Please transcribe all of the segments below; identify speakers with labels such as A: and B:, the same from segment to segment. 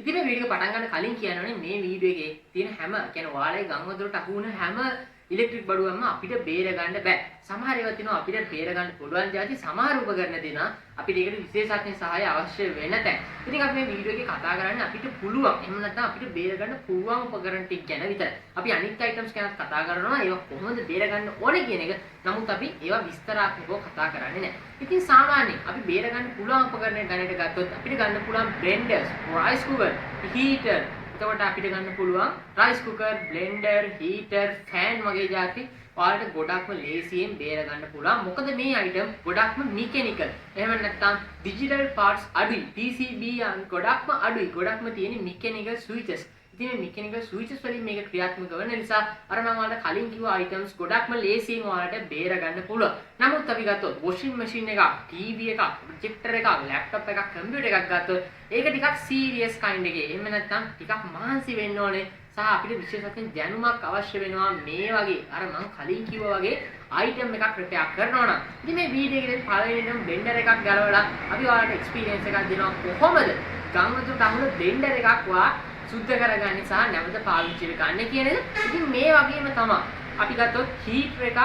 A: ඉතින් මේ වීඩියෝ පටන් ගන්න කලින් කියනවනේ මේ වීඩියෝ එකේ තියෙන හැම කියන්නේ ඔයාලේ ගම් වතුරට අහු වුණ හැම ඉලෙක්ට්‍රික් බඩුවක්ම අපිට බේර ගන්න බෑ. සමහර ඒවා තියෙනවා අපිට බේර ගන්න පුළුවන් જાති සමහර උපකරණ දෙනවා අපිට ඒකට විශේෂඥ සහාය අවශ්‍ය වෙන තැන්. ඉතින් අපි මේ වීඩියෝ එකේ කතා කරන්නේ අපිට පුළුවන් එහෙම නැත්නම් අපිට බේර ගන්න පුළුවන් උපකරණ ටික ගැන විතරයි. අපි අනිත් අයිටම්ස් ගැන කතා කරනවා ඒවා කොහොමද බේර ගන්න ඕනේ කියන එක. නමුත් අපි ඒවා විස්තරාත්මකව කතා කරන්නේ නැහැ. ඉතින් සාමාන්‍යයෙන් අපි බේර ගන්න පුළුවන් උපකරණ ගණනට ගත්තොත් අපිට ගන්න පුළුවන් බ්ලෙන්ඩර්ස්, රයිස් කුකර්, හීටර්. එතකොට අපිට ගන්න පුළුවන් rice cooker, blender, heater, fan වගේ જાති ඔයාලට ගොඩක්ම ලේසියෙන් බේර ගන්න පුළුවන්. මොකද මේ අයිටම් ගොඩක්ම මෙකැනිකල්. එහෙම නැත්නම් ඩිජිටල් පාර්ට්ස් අඩුයි. PCB ගොඩක්ම අඩුයි. ගොඩක්ම තියෙන්නේ මෙකැනිකල් ස්විචස්. ඉතින් මේ මෙකැනිකල් ස්විචස් වලින් මේක ක්‍රියාත්මක වෙන නිසා අර මම ඔයාලට කලින් කිව්ව අයිටම්ස් ගොඩක්ම ලේසියෙන් ඔයාලට බේර ගන්න පුළුවන්. නමුත් අපි ගත්තොත් වොෂින් මැෂින් එකක්, TV එකක්, ප්‍රොජෙක්ටර් එකක්, ලැප්ටොප් එකක්, කම්පියුටර් එකක් ගත්තොත් ඒක ටිකක් සීරියස් කයින්ඩ් එකේ. එහෙම නැත්නම් ටිකක් මහන්සි වෙන්න ඕනේ. සහ අපිට විශේෂයෙන් දැනුමක් අවශ්‍ය වෙනවා මේ වගේ අර මම කලින් කිව්වා වගේ අයිටම් එකක් රිපෙයාර් කරනවා නම්. ඉතින් මේ වීඩියෝ එකේ පළවෙනිම බ්ලෙන්ඩර් එකක් ගලවලා අපි ඔයාලට එක්ස්පීරියන්ස් එකක් දෙනවා කොහොමද ගම් වතුරට අහුන බ්ලෙන්ඩර් එකක් ඔයා සුද්ධ කරගන්නේ සහ නැවත පාවිච්චි කරන්න කියන එක. ඉතින් මේ වගේම තමයි අපි ගත්තොත් හීටර් එකක්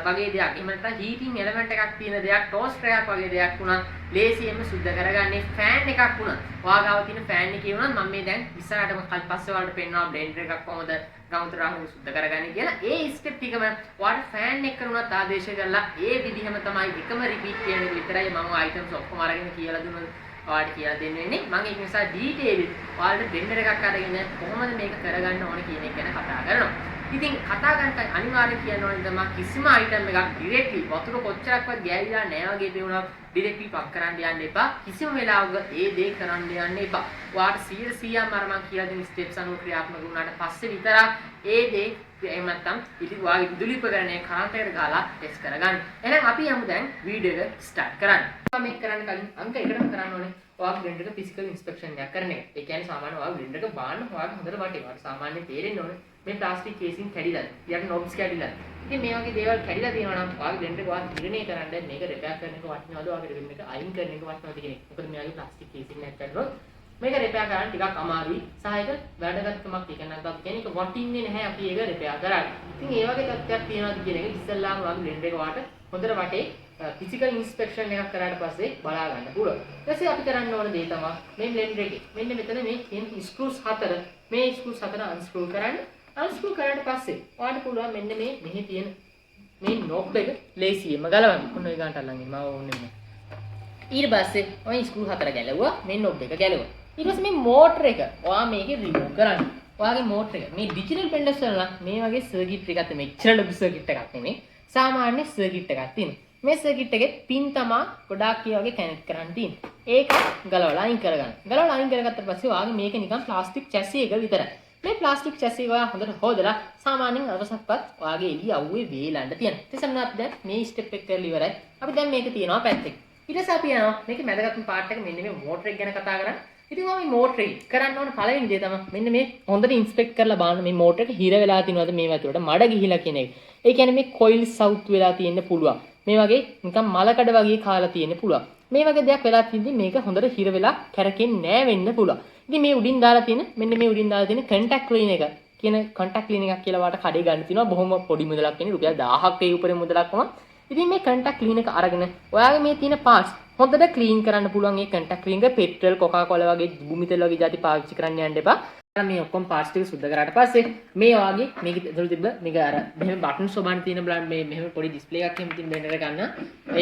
A: වගේ දෙයක්. එහෙම නැත්නම් හීටින් එලමන්ට් එකක් තියෙන දෙයක්, ටෝස්ටර් එකක් වගේ දෙයක් වුණා ලේසියෙන්ම සුද්ධ කරගන්නේ. ෆෑන් එකක් වුණා. ඔයාගාව තියෙන ෆෑන් එකේ වුණා මම මේ දැන් ඉස්සරහටම පස්සේ ඔයාලට පෙන්නනවා බ්ලෙන්ඩර් එකක් කොහොමද ගම් වතුර සුද්ධ කරගන්නේ කියලා. ඒ ස්ටෙප් ටිකම ඔයාලට ෆෑන් එක කරුණාත් ආදේශ කරලා ඒ විදිහම තමයි එකම රිපීට් කියන එක විතරයි මම අයිටම්ස් ඔක්කොම අරගෙන කියලා දුන්නා. ඔයාලට කියලා දෙන්න වෙන්නේ මම ඒක නිසා ඩීටේල් ඔයාලට බ්ලෙන්ඩර් එකක් අරගෙන කොහොමද මේක කරගන්න ඕනේ කියන එක ගැන කතා කරනවා. ඉතින් කතා ගන්න අනිවාර්යයෙන් කියන්න ඕනේ තමයි කිසිම අයිටම් එකක් ඩිරෙක්ට්ලි වතුර කොච්චරක්වත් ගෑවිලා නැහැ වගේ දේ වුණා ඩිරෙක්ට්ලි පක් කරන්න යන්න එපා. කිසිම වෙලාවක ඒ දේ කරන්න යන්න එපා. ඔයාලට 100%ම අර මම කියලා දෙන ස්ටෙප්ස් අනුව ක්‍රියාත්මක වුණාට පස්සේ විතරක් ඒ දේ එහෙම නැත්නම් ඉතින් ඔයාගේ විදුලි උපකරණය කරන්ට් ගාලා ටෙස්ට් කරගන්න. එහෙනම් අපි යමු දැන් වීඩියෝ එක ස්ටාර්ට් කරන්න. මේක කරන්න කලින් අංක 1ටම කරන්න ඕනේ. ඔයාගේ බ්ලෙන්ඩර් එක ෆිසිකල් ඉන්ස්පෙක්ෂන් එකක් කරන එක. ඒ කියන්නේ සාමාන්‍ය ඔයාගේ බ්ලෙන්ඩර් එක බාන්න ඔයාගේ හොඳට වටේ. ඔයාලට සාමාන්‍යයෙන් තේරෙන්න ඕනේ මේ ප්ලාස්ටික් කේසින් කැඩිලාද? යට නොබ්ස් කැඩිලාද? ඉතින් මේ වගේ දේවල් කැඩිලා තියෙනවා නම් ඔයාගේ බ්ලෙන්ඩර් එක ඔයාලා නිර්ණය කරන්න මේක රිපෙයාර් කරන එක වටිනවද? ඔයාගේ රිම් එක අයින් කරන එක වටිනවද කියන එක. මොකද මේ වගේ ප්ලාස්ටික් කේසින් එකක් කැඩුණොත් මේක රිපෙයාර් කරන්න ටිකක් අමාරුයි. සහ ඒක වැඩගත්කමක් ඒක නැත්නම් අපි කියන්නේ ඒක වටින්නේ නැහැ අපි ඒක රිපෙයාර් කරන්නේ. ඉතින් ඒ වගේ තත්ත්වයක් තියෙනවාද කියන එක ඉස්සෙල්ලාම ඔයාගේ බ්ලෙන්ඩර් එක ඔයාලට හොඳට වටේ ෆිසිකල් ඉන්ස්පෙක්ෂන් එකක් කරාට පස්සේ බලා ගන්න පුළුවන්. ඊට පස්සේ අපි කරන්න ඕන දේ තමයි මේ බ්ලෙන්ඩර් එකේ මෙන්න මෙතන මේ තියෙන ස්ක්‍රූස් 4 මේ ස්ක්‍රූස් 4 අන්ස්ක්‍රූ කරන්න. අන්ස්ක්‍රූ කරාට පස්සේ ඔයාලට පුළුවන් මෙන්න මේ මෙහි තියෙන මේ නොබ් එක ලේසියෙන්ම ගලවන්න. ඔන්න ඔය ගන්නට අල්ලන් ඉන්න මම ඕනේ නැහැ. ඊට පස්සේ ඔය ස්ක්‍රූ 4 ගැලවුවා මේ නොබ් එක ගැලවුවා. ඊට පස්සේ මේ මෝටර් එක ඔයා මේකේ රිමූව් කරන්න. ඔයාගේ මෝටර් එක මේ ඩිජිටල් බ්ලෙන්ඩර්ස් වල නම් මේ වගේ සර්කිට් එකක් තියෙන මෙච්චර ලොකු සර්කිට් එකක් නෙමෙයි. සාමාන්‍ය සර්කිට් එකක් තියෙනවා. මේ සර්කිට් එකේ පින් තමයි ගොඩාක් ඒ වගේ කනෙක්ට් කරන්න තියෙන්නේ. ඒක ගලවලා අයින් කරගන්න. ගලවලා අයින් කරගත්ත පස්සේ ඔයාගේ මේක නිකන් ප්ලාස්ටික් චැසි එක විතරයි. මේ ප්ලාස්ටික් චැසි එක ඔයා හොඳට හොදලා සාමාන්‍යයෙන් අවසක්වත් ඔයාගේ එළිය අවුවේ වේලන්න තියෙනවා. ඒ නිසා අපි දැන් මේ ස්ටෙප් එක කරලා ඉවරයි. අපි දැන් මේක තියනවා පැත්තක. ඊට පස්සේ අපි යනවා මේකේ මැදගත්ම පාර්ට් එක මෙන්න මේ මෝටර් එක ගැන කතා කරන්නේ. ඉතින් මම මේ මෝටර් එක කරන්න ඕන පළවෙනි දේ තමයි මෙන්න මේ හොඳට ඉන්ස්පෙක්ට් කරලා බලන්න මේ මෝටර් එක හිර වෙලා තියෙනවද මේ වතුරට මඩ ගිහිලා කියන එක. ඒ කියන්නේ මේ කොයිල් සවුත් වෙලා තියෙන්න පුළුවන්. මේ වගේ නිකන් මලකඩ වගේ කාලා තියෙන්න පුළුවන්. මේ වගේ දෙයක් වෙලා තින්දී මේක හොඳට හිර වෙලා කැරකෙන්නේ නැහැ වෙන්න පුළුවන්. ඉතින් මේ උඩින් දාලා තියෙන මෙන්න මේ උඩින් දාලා තියෙන කන්ටැක්ට් ක්ලීන් එක කියන කන්ටැක්ට් ක්ලීන් එකක් කියලා වාට කඩේ ගන්න තියෙනවා. බොහොම පොඩි මුදලක් වෙන්නේ රුපියල් 1000ක් ඒ උපරිම මුදලක් වම. ඉතින් මේ කන්ටැක්ට් ක්ලීන් එක අරගෙන ඔයාගේ මේ තියෙන පාර්ට්ස් හොඳට ක්ලීන් කරන්න පුළුවන්. මේ කන්ටැක්ට් ක්ලීන් එක පෙට්‍රල් කොකාකෝලා වගේ භූමිතෙල් වගේ જાති පාවිච්චි කරන්න යන්න එපා. මේ ඔක්කොම පාර්ට්ස් ටික සුද්ධ කරාට පස්සේ මේ වාගේ මේක ඇතුළේ තිබ්බ මේක අර මෙහෙම බටන් සොබන් තියෙන මේ මෙහෙම පොඩි ඩිස්ප්ලේ එකක් එහෙම තියෙන බ්ලෙන්ඩර් එක ගන්න.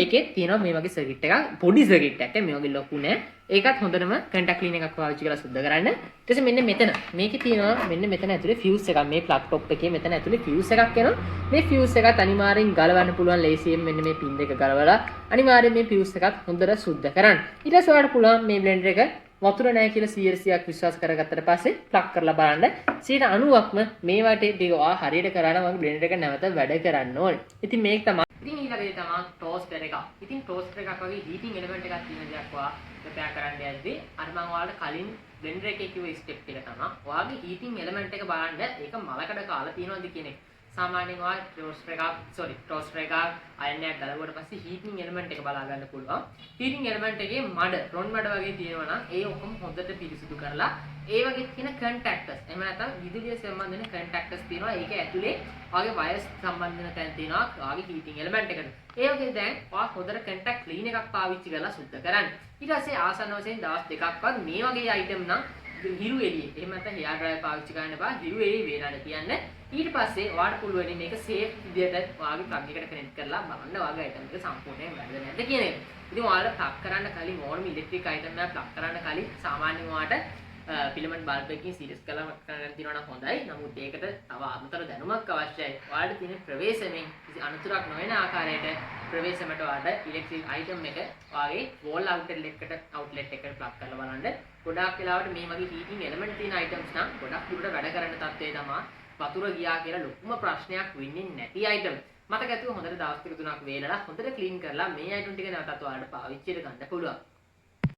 A: ඒකේ තියෙනවා මේ වගේ සර්කිට් එකක් පොඩි සර්කිට් එකක් මේ වගේ ලොකු නෑ. ඒකත් හොඳටම කන්ටැක්ට් ක්ලීන් එකක් පාවිච්චි කරලා සුද්ධ කරන්න. ඊට පස්සේ මෙන්න මෙතන මේකේ තියෙනවා මෙන්න මෙතන ඇතුලේ ෆියුස් එකක් මේ ප්ලග් ටොප් එකේ මෙතන ඇතුලේ ෆියුස් එකක් එනවා. මේ ෆියුස් එකත් අනිවාර්යෙන් ගලවන්න පුළුවන් ලේසියෙන් මෙන්න මේ පින් දෙක ගලවලා අනිවාර්යෙන් මේ ෆියුස් එකත් හොඳට සුද්ධ කරන්න. ඊට පස්සේ ඔයාලට පුළුවන් මේ බ්ලෙන්ඩර් එක වතුර නැහැ කියලා 100%ක් විශ්වාස කරගත්තට පස්සේ ප්ලග් කරලා බලන්න 90%ක්ම මේ වටේ ටික ඔයා හරියට කරා නම් වගේ බ්ලෙන්ඩර් එක නැවත වැඩ කරන්න ඕනේ. ඉතින් මේක තමයි. ඉතින් ඊළඟ දේ තමයි ටෝස්ටර් එක. ඉතින් ටෝස්ටර් එකක් වගේ හීටින් එලිමන්ට් එකක් තියෙන දෙයක් ඔයා රිපෙයාර් කරන්න යද්දී අර මම ඔයාලට කලින් බ්ලෙන්ඩර් එකේ කිව්ව ස්ටෙප් එක තමයි ඔයාගේ හීටින් එලිමන්ට් එක බලන්න ඒක මලකඩ කාලා තියෙනවද කියන එක. සාමාන්‍යයෙන් ඔයා ටෝස්ටර් එකක් අයන් එකක් ගලවුවට පස්සේ හීටින් එලිමන්ට් එක බලා ගන්න පුළුවන්. හීටින් එලිමන්ට් එකේ මඩ, රොන් මඩ වගේ තියෙනවා නම් ඒ ඔක්කොම හොඳට පිරිසිදු කරලා ඒ වගේ තියෙන කන්ටැක්ටර්ස් එහෙම නැත්නම් විදුලිය සම්බන්ධ වෙන කන්ටැක්ටර්ස් තියෙනවා. ඒක ඇතුලේ ඔයාගේ වයර්ස් සම්බන්ධ වෙන තැන් තියෙනවා ඔයාගේ හීටින් එලිමන්ට් එකට. ඒ වගේ දැන් ඔයා හොඳට කන්ටැක්ට් ක්ලීන් එකක් පාවිච්චි කරලා සුද්ධ කරන්න. ඊට පස්සේ ආසන්න වශයෙන් දවස් දෙකක්වත් මේ වගේ අයිටම් නම් හිරු එළියේ එහෙම නැත්නම් හෙයාර් ඩ්‍රයර් පාවිච්චි කරන්න එපා. හිරු එළියේ වේනන්න කියන්නේ. ඊට පස්සේ ඔයාලට පුළුවන් මේක සේෆ් විදියට ඔයාගේ ප්ලග් එකට කනෙක්ට් කරලා බලන්න ඔයාගේ අයිටම් එක සම්පූර්ණයෙන් වැඩද නැද්ද කියන එක. ඉතින් ඔයාලා ප්ලග් කරන්න කලින් ඕනම ඉලෙක්ට්‍රික් අයිටම් එකක් ප්ලග් කරන්න කලින් සාමාන්‍යයෙන් ඔයාලට ෆිලමන්ට් බල්බ් එකකින් සීරීස් කරලා කරන්න තියෙනවා නම් හොඳයි. නමුත් ඒකට තව අමතර දැනුමක් අවශ්‍යයි. ඔයාලට තියෙන ප්‍රවේශමෙන් කිසි අනුතරක් නොවන ආකාරයට ප්‍රවේශමට ඔයාලට ඉලෙක්ට්‍රික් අයිටම් එක ඔයාගේ වෝල් අවුට්ලෙට් එකට ප්ලග් කරලා බලන්න. ගොඩාක් වෙලාවට මේ වගේ හීටින් එලිමන්ට් තියෙන අයිටම්ස් නම් ගොඩක් දුරට වැඩ කරන තත්ත්වය තමයි වතුර ගියා කියලා ලොකුම ප්‍රශ්නයක් වෙන්නේ නැති අයිටම්. මතක ඇතුව හොඳට දවස් 3-3ක් වේලලා හොඳට ක්ලීන් කරලා මේ අයිටම් ටික නැවතත් ඔයාලට පාවිච්චියට ගන්න පුළුවන්.